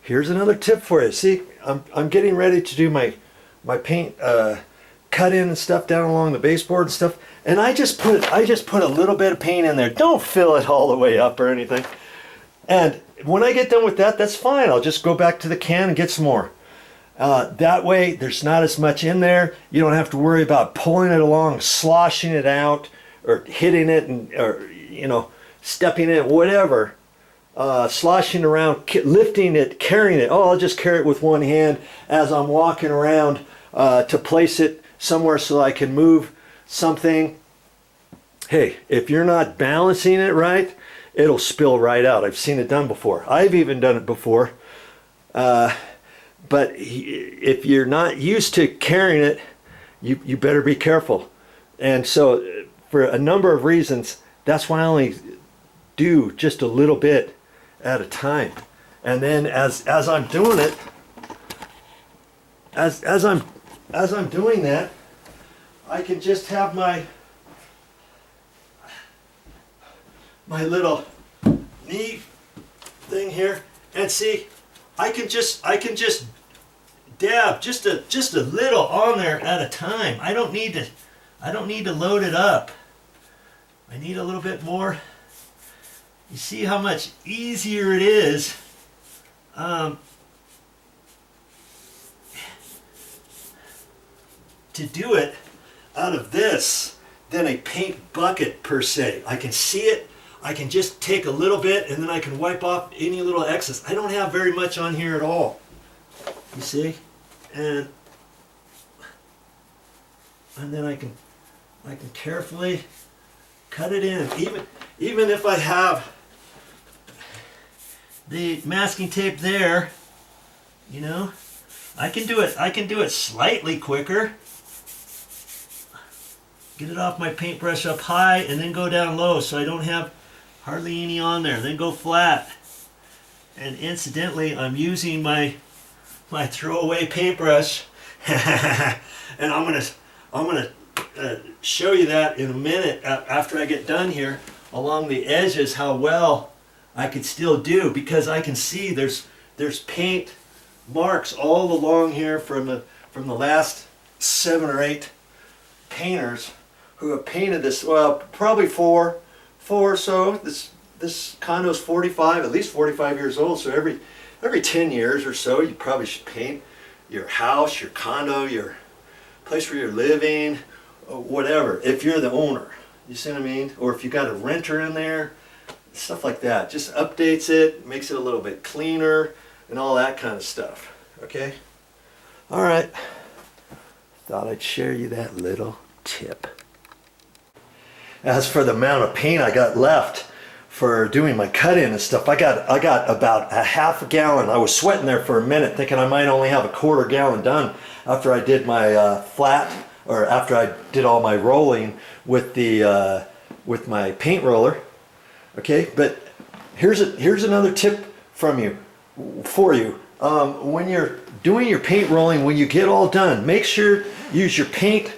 here's another tip for you. See, I'm getting ready to do my paint cut in and stuff down along the baseboard and stuff, and I just put a little bit of paint in there. Don't fill it all the way up or anything. And when I get done with that, that's fine. I'll just go back to the can and get some more. That way, there's not as much in there. You don't have to worry about pulling it along, sloshing it out, or hitting it, or stepping in it, whatever. Sloshing around, lifting it, carrying it. Oh, I'll just carry it with one hand as I'm walking around to place it somewhere so I can move something. Hey, if you're not balancing it right, it'll spill right out. I've seen it done before. I've even done it before. But if you're not used to carrying it, you better be careful. And so for a number of reasons, that's why I only do just a little bit at a time. And then as I'm doing it, as I'm doing that, I can just have my little knee thing here, and see, I can just dab just a little on there at a time. I don't need to load it up. I need a little bit more. You see how much easier it is to do it out of this than a paint bucket per se. I can see it. I can just take a little bit and then I can wipe off any little excess. I don't have very much on here at all. You see? And then I can carefully cut it in. Even if I have the masking tape there, I can do it slightly quicker. Get it off my paintbrush up high and then go down low so I don't have hardly any on there. Then go flat. And incidentally, I'm using my throwaway paintbrush, and I'm gonna show you that in a minute after I get done here along the edges how well I could still do, because I can see there's paint marks all along here from the last 7 or 8 painters who have painted this. Well, probably four or so. This condo's 45, at least 45 years old. So every 10 years or so, you probably should paint your house, your condo, your place where you're living, whatever. If you're the owner, you see what I mean? Or if you got a renter in there, stuff like that. Just updates it, makes it a little bit cleaner, and all that kind of stuff. Okay. All right. Thought I'd share you that little tip. As for the amount of paint I got left for doing my cut-in and stuff, I got about a half a gallon. I was sweating there for a minute thinking I might only have a quarter gallon done after I did my flat, or after I did all my rolling with the with my paint roller. Okay, but here's another tip for you. When you're doing your paint rolling, when you get all done, make sure you use your paint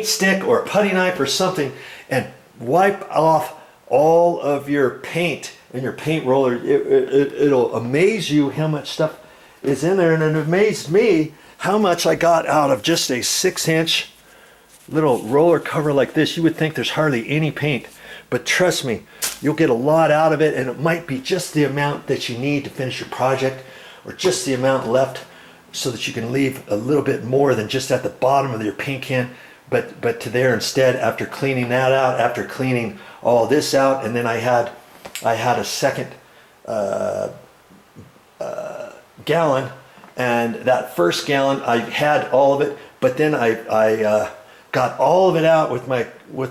stick or a putty knife or something and wipe off all of your paint in your paint roller. It'll amaze you how much stuff is in there, and it amazed me how much I got out of just a 6-inch little roller cover like this. You would think there's hardly any paint, but trust me, you'll get a lot out of it, and it might be just the amount that you need to finish your project, or just the amount left so that you can leave a little bit more than just at the bottom of your paint can, but to there instead, after cleaning that out, after cleaning all this out. And then I had a second gallon, and that first gallon I had all of it, but then I got all of it out with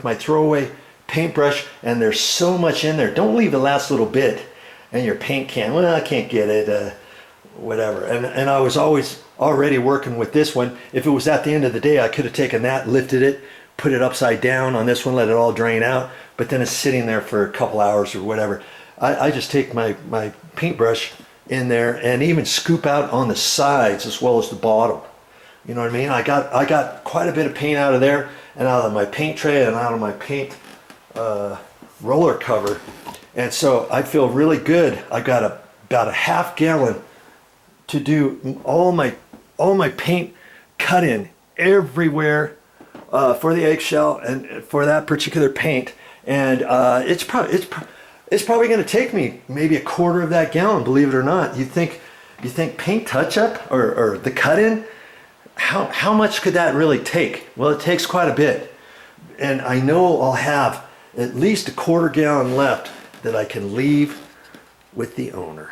my throwaway paintbrush, and there's so much in there. Don't leave the last little bit in your paint can. Well, I can't get it, whatever. And I was always already working with this one. If it was at the end of the day, I could have taken that, lifted it, put it upside down on this one, let it all drain out, but then it's sitting there for a couple hours or whatever. I just take my paintbrush in there and even scoop out on the sides as well as the bottom. You know what I mean? I got quite a bit of paint out of there, and out of my paint tray, and out of my paint roller cover. And so I feel really good. I got about a half gallon to do all my paint cut in everywhere for the eggshell and for that particular paint, and it's probably going to take me maybe a quarter of that gallon, believe it or not. You think paint touch-up or the cut-in, how much could that really take? Well, it takes quite a bit, and I know I'll have at least a quarter gallon left that I can leave with the owner.